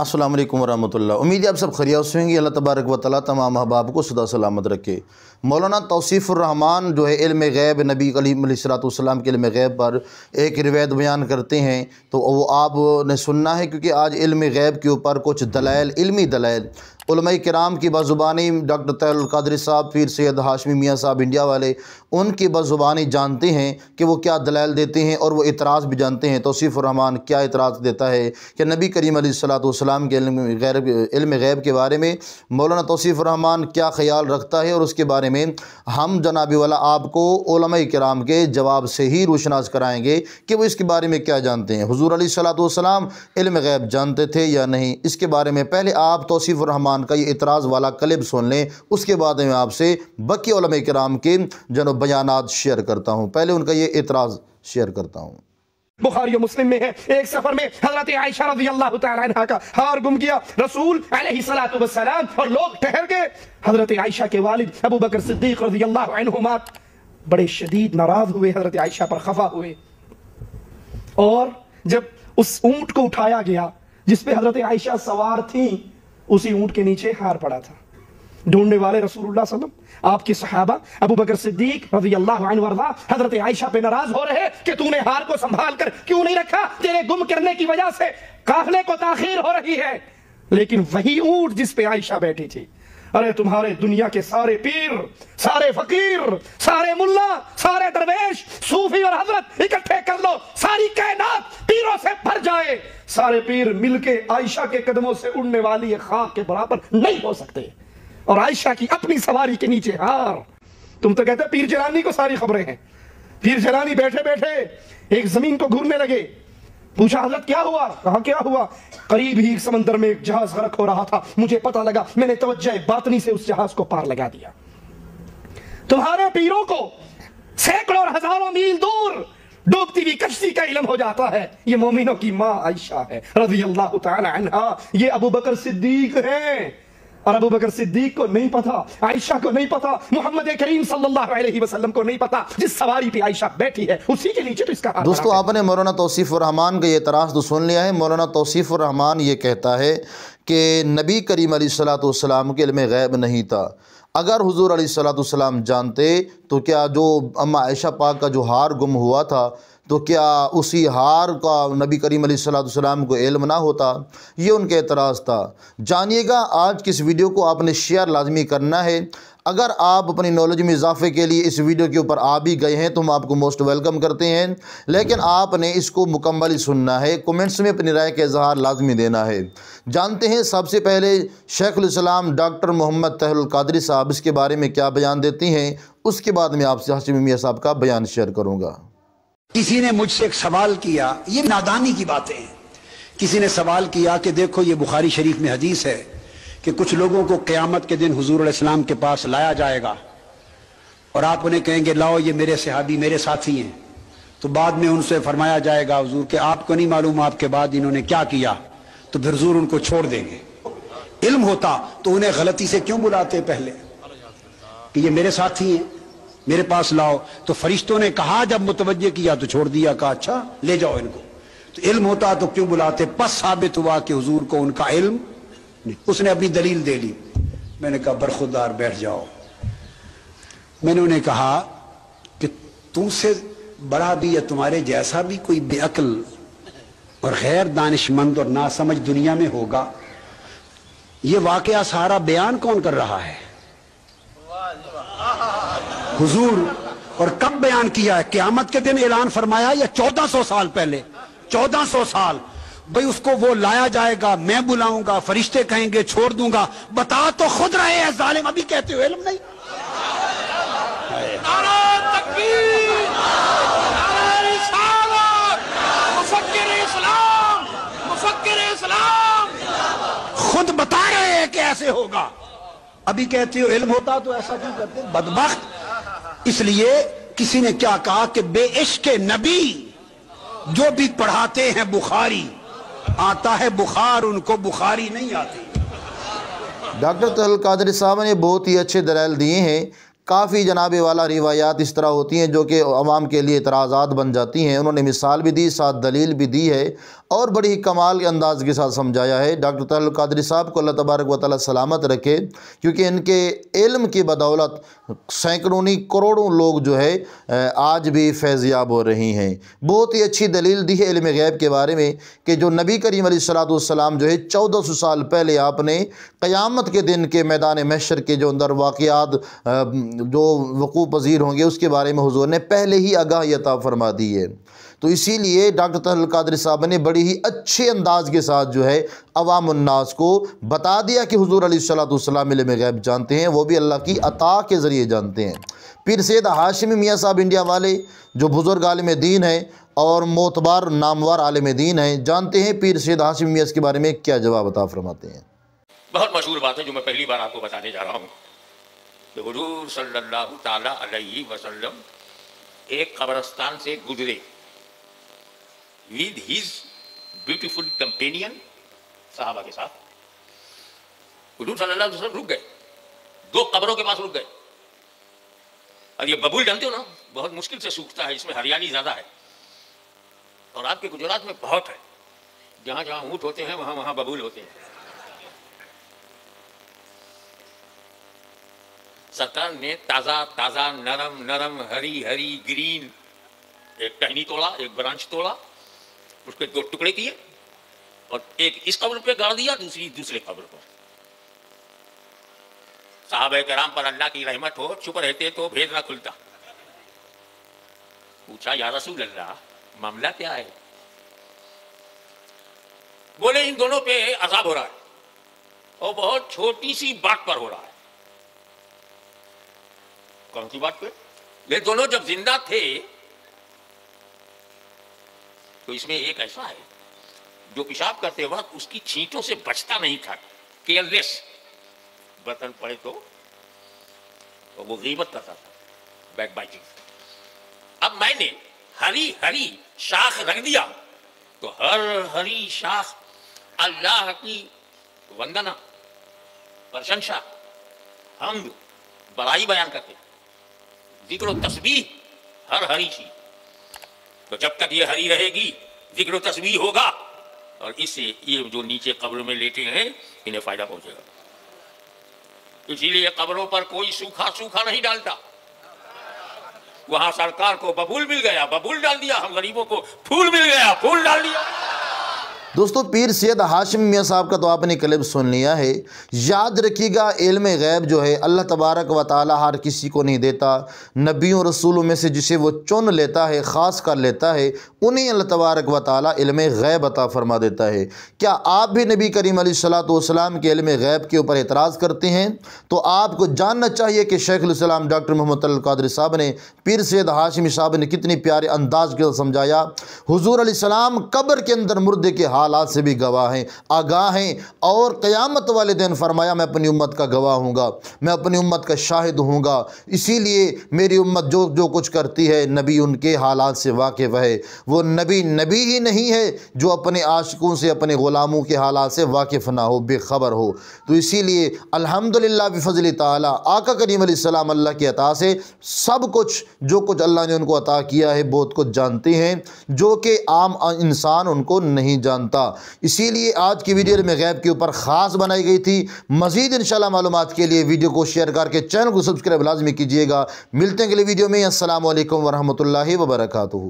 अस्सलाम वालेकुम वरहमतुल्लाह। उम्मीद है आप सब खैरियत से होंगे। अल्लाह तबारक व तआला तमाम अहबाब को सदा सलामत रखे। मौलाना तौसीफ़ुर्रहमान जो है इल्म गैब, नबी करीम अलैहिस्सलाम के इल्म गैब पर एक रिवायत बयान करते हैं, तो वो आपने सुनना है, क्योंकि आज इल्म गैब के ऊपर कुछ दलाइल, इल्मी दलाइल उलमा किराम की बज़ुबानी, डॉक्टर तहल कादरी साहब, पीर सैयद हाशमी मियाँ साहब इंडिया वाले, उनकी बज़ुबानी जानते हैं कि वो क्या दलाइल देते हैं, और वो इतराज़ भी जानते हैं। तौसीफ़ुर्रहमान क्या इतराज़ देता है कि नबी करीम अलैहिस्सलाम के इल्म गैब के बारे में मौलाना तौसीफ़ुर्रहमान क्या ख़याल रखता है, और उसके बारे में हम जनाबी वाला आपको उलमा किराम के जवाब से ही रोशनास कराएँगे कि वो इसके बारे में क्या जानते हैं। हुज़ूर अलैहिस्सलाम इल्म गैब जानते थे या नहीं, इसके बारे में पहले आप तौसीफ़ुर्रहमान का ये इतराज़ वाला क्लिप सुन लें, उसके बाद मैं आपसे बकी उलमा किराम के जनो बयानात शेयर करता हूँ। पहले उनका ये इतराज़ शेयर करता हूँ। बुखारी और मुस्लिम में है, एक सफर में हज़रत आयशा रज़ियल्लाहु तआला अन्हा का हार गुम गया। रसूल अलैहिस्सलातु वस्सलाम और लोग ठहर गए। हज़रत आयशा के वालिद अबू बकर सिद्दीक़ रज़ियल्लाहु अन्हुमा बड़े शदीद नाराज़ हुए, हज़रत आयशा पर खफा हुए। और जब उस ऊंट को उठाया गया जिस पे हज़रत आयशा सवार थी, उसी ऊंट के नीचे हार पड़ा था। ढूंढने वाले रसूलुल्लाह सल्लल्लाहु अलैहि वसल्लम, आपके सहाबा अबू बकर सिद्दीक रज़ियल्लाहु अन्हु वर्दा हज़रत आयशा पे नाराज हो रहे कि तूने हार को संभाल कर क्यों नहीं रखा, तेरे गुम करने की वजह से काफिले को ताखीर हो रही है। लेकिन वही ऊंट जिस पे आयशा बैठी थी, अरे तुम्हारे दुनिया के सारे पीर, सारे फकीर, सारे मुल्ला, सारे दरवेश, सूफी और हजरत इकट्ठे कर लो, सारी कायनात पीरों से भर जाए, सारे पीर मिलके आयशा के कदमों से उड़ने वाली खाक के बराबर नहीं हो सकते। और आयशा की अपनी सवारी के नीचे हार। तुम तो कहते पीर जलानी को सारी खबरें हैं। पीर जलानी बैठे बैठे एक जमीन को घूरने लगे। पूछा हजरत क्या हुआ? कहा क्या हुआ? करीब ही समंदर में एक जहाज गर्क हो रहा था, मुझे पता लगा, मैंने तवज्जो बातनी से उस जहाज को पार लगा दिया। तुम्हारे पीरों को सैकड़ों और हजारों मील दूर डूबती हुई कश्ती का इल्म हो जाता है। ये मोमिनों की माँ आयशा है रज़ियल्लाहु तआला अन्हा, ये अबू बकर सिद्दीक हैं। और अबू बकर सिद्दीक को नहीं पता, आयशा को नहीं पता, मोहम्मद करीम सल्लल्लाहु अलैहि वसल्लम को नहीं पता, जिस सवारी पे आयशा बैठी है उसी के नीचे तो इसका। दोस्तों, आपने मौलाना तौसीफ़ुर्रहमान का ये इतराज़ तो सुन लिया है। मौलाना तौसीफ़ुर्रहमान ये कहता है कि नबी करीम अलैहिस्सलाम के इल्म गैब नहीं था। अगर हुज़ूर अलैहिस्सलाम जानते तो क्या जो अम्मा आयशा पाक का जो हार गुम हुआ था, तो क्या उसी हार का नबी करीम अलैहिस्सलाम को इल्म ना होता? ये उनका एतराज़ था। जानिएगा, आज की इस वीडियो को आपने शेयर लाजमी करना है। अगर आप अपनी नॉलेज में इजाफे के लिए इस वीडियो के ऊपर आ भी गए हैं तो हम आपको मोस्ट वेलकम करते हैं, लेकिन आपने इसको मुकम्मल ही सुनना है। कमेंट्स में अपनी राय का इजहार लाजमी देना है। जानते हैं सबसे पहले शेखुल इस्लाम डॉक्टर मोहम्मद तहल कादरी साहब इसके बारे में क्या बयान देती हैं, उसके बाद मैं आपसे हाशिमी मियाँ साहब का बयान शेयर करूँगा। किसी ने मुझसे एक सवाल किया, ये नादानी की बातें हैं। किसी ने सवाल किया कि देखो ये बुखारी शरीफ में हदीस है कि कुछ लोगों को क़यामत के दिन हुजूर अलैहिस्सलाम के पास लाया जाएगा और आप उन्हें कहेंगे लाओ ये मेरे सहाबी, मेरे साथी हैं। तो बाद में उनसे फरमाया जाएगा हुजूर के आपको नहीं मालूम आपके बाद इन्होंने क्या किया, तो फिर हुजूर उनको छोड़ देंगे। इल्म होता तो उन्हें गलती से क्यों बुलाते पहले कि ये मेरे साथी हैं, मेरे पास लाओ? तो फरिश्तों ने कहा, जब मुतवज्जे किया तो छोड़ दिया, कहा अच्छा ले जाओ इनको। तो इल्म होता तो क्यों बुलाते? पस साबित हुआ कि हुजूर को उनका इल्म नहीं। उसने अपनी दलील दे ली। मैंने कहा बरखुरदार बैठ जाओ। मैंने उन्हें कहा कि तुमसे बड़ा भी या तुम्हारे जैसा भी कोई बेअक्ल और गैर दानिशमंद और नासमझ दुनिया में होगा। ये वाकया सारा बयान कौन कर रहा है? हुजूर। और कब बयान किया है? क़यामत के दिन ऐलान फरमाया या 1400 साल पहले? 1400 साल। भाई उसको वो लाया जाएगा, मैं बुलाऊंगा, फरिश्ते कहेंगे छोड़ दूंगा। बता तो खुद रहे हैं जालिम, अभी कहते हो इल्म नहीं। खुद बता रहे हैं कि ऐसे होगा, अभी कहते हो इल्म होता तो ऐसा क्यों करते? बदबख्त। इसलिए किसी ने क्या कहा कि बेइश्क़ नबी जो भी पढ़ाते हैं बुखारी, आता है बुखार, उनको बुखारी नहीं आती। डॉक्टर तहल कादरी साहब ने बहुत ही अच्छे दलाइल दिए हैं। کافی جناب والا روایات اس طرح ہوتی ہیں جو کہ عوام کے لیے اعتراضات بن جاتی ہیں۔ انہوں نے مثال بھی دی، ساتھ دلیل بھی دی ہے اور بڑی ہی کمال کے انداز کے ساتھ سمجھایا ہے۔ ڈاکٹر طاہر القادری صاحب کو اللہ تبارک و تعالیٰ سلامت رکھے، کیونکہ ان کے علم کی بدولت سینکڑوں نہیں کروڑوں لوگ جو ہے آج بھی فیض یاب ہو رہی ہیں۔ بہت ہی اچھی دلیل دی ہے علم غیب کے بارے میں کہ جو نبی کریم علیہ السلام جو ہے 1400 سال پہلے آپ نے قیامت کے دن کے میدان محشر کے جو اندر واقعات جو وقوع پذیر ہوں گے اس کے بارے میں حضور نے پہلے ہی آگاہی عطا فرما دی ہے۔ تو اسی لیے ڈاکٹر طاہر القادری صاحب نے بڑی ہی اچھے انداز کے ساتھ جو ہے عوام الناس کو بتا دیا کہ حضور علیہ السلام علم غیب جانتے ہیں، وہ بھی اللہ کی عطا کے ذریعے جانتے ہیں۔ پیر سید ہاشمی میاں صاحب انڈیا والے جو بزرگ عالم دین ہیں اور معتبر نامور عالم دین ہیں، جانتے ہیں پیر سید ہاشمی میاں کے بارے میں کیا جواب عطا فرماتے ہیں۔ بہت مشہور بات ہے جو میں پہلی بار آپ کو بتانے جا رہا ہوں کہ حضور صلی اللہ تعالیٰ علیہ وسلم ایک قبرستان سے گزرے with his beautiful companion صحابہ کے ساتھ۔ حضور صلی اللہ علیہ وسلم رک گئے، دو قبروں کے پاس رک گئے، اور یہ ببول جانتے ہو نا، بہت مشکل سے سوکھتا ہے، اس میں ہریالی زیادہ ہے، اور آپ کے گجرات میں بہت ہے، جہاں جہاں اونٹ ہوتے ہیں وہاں وہاں ببول ہوتے ہیں۔ سرکار نے تازہ تازہ نرم نرم ہری ہری گرین ایک ٹہنی توڑا، ایک برانچ توڑا، اس کے دو ٹکڑے کیے اور ایک اس قبر پہ گاڑ دیا، دوسرے قبر پر۔ صحابہ کرام پر اللہ کی رحمت ہو، چھپ رہتے تو بھید نہ کھلتا۔ پوچھا یا رسول اللہ معاملہ کیا ہے؟ بولے ان دونوں پہ عذاب ہو رہا ہے اور بہت چھوٹی سی بات پر ہو رہا ہے۔ کون سی بات پہ؟ یہ دونوں جب زندہ تھے تو اس میں ایک ایسا ہے جو پیشاب کرتے وقت اس کی چھینٹوں سے بچتا نہیں تھا، کیئرلیس، برتن پڑے تو وہ غیبت کرتا تھا، بیک بائٹنگ۔ اب میں نے ہری ہری شاخ رکھ دیا تو ہر ہری شاخ اللہ کی وندنا، پرشنسا، حمد، بڑائی بیان کرتے، ذکر و تسبیح ہر ہری چیز۔ تو جب تک یہ ہری رہے گی ذکر و تسبیح ہوگا، اور اس سے یہ جو نیچے قبر میں لیٹے ہیں انہیں فائدہ پہنچے گا۔ اسی لیے قبروں پر کوئی سوکھا سوکھا نہیں ڈالتا۔ وہاں سرکار کو ببول مل گیا، ببول ڈال دیا، ہم غریبوں کو پھول مل گیا، پھول ڈال دیا۔ دوستو پیر سید ہاشمی میاں صاحب کا تو آپ نے کلپ سن لیا ہے۔ یاد رکھیے گا علم غیب جو ہے اللہ تبارک و تعالی ہر کسی کو نہیں دیتا، نبیوں رسولوں میں سے جسے وہ چن لیتا ہے، خاص کر لیتا ہے، انہیں اللہ تبارک و تعالی علم غیب عطا فرما دیتا ہے۔ کیا آپ بھی نبی کریم علیہ السلام کے علم غیب کے اوپر اعتراض کرتے ہیں؟ تو آپ کو جاننا چاہیے کہ شیخ الاسلام ڈاکٹر محمد طاہر القادری صاحب نے، پیر سید ہاشمی صاحب نے کتنی پیارے انداز کے سمجھایا۔ حضور علیہ السلام قبر کے اندر مردے کے حالات سے بھی گواہ ہیں، آگاہ ہیں، اور قیامت والے دن فرمایا میں اپنی امت کا گواہ ہوں گا، میں اپنی امت کا شاہد ہوں گا، اسی لیے میری امت جو کچھ کرتی ہے نبی ان کے حالات سے واقف ہے۔ وہ نبی ہی نہیں ہے جو اپنے عاشقوں سے، اپنے غلاموں کے حالات سے واقف نہ ہو، بے خبر ہو۔ تو اسی لیے الحمدللہ بفضل تعالی آقا کریم علیہ السلام اللہ کی عطا سے سب کچھ جو کچھ اللہ نے ان کو عطا کیا ہے بہت کچھ جانتے ہیں، جو کہ عام انسان ان کو نہیں جانتا۔ اسی لیے آج کی ویڈیو میں غیب کے اوپر خاص بنائی گئی تھی۔ مزید انشاءاللہ معلومات کے لیے ویڈیو کو شیئر کر کے چینل کو سبسکرائب لازمی کیجیے گا۔ ملتے ہیں اگلی ویڈیو میں۔ السلام علیکم ورحمۃ اللہ وبرکاتہ۔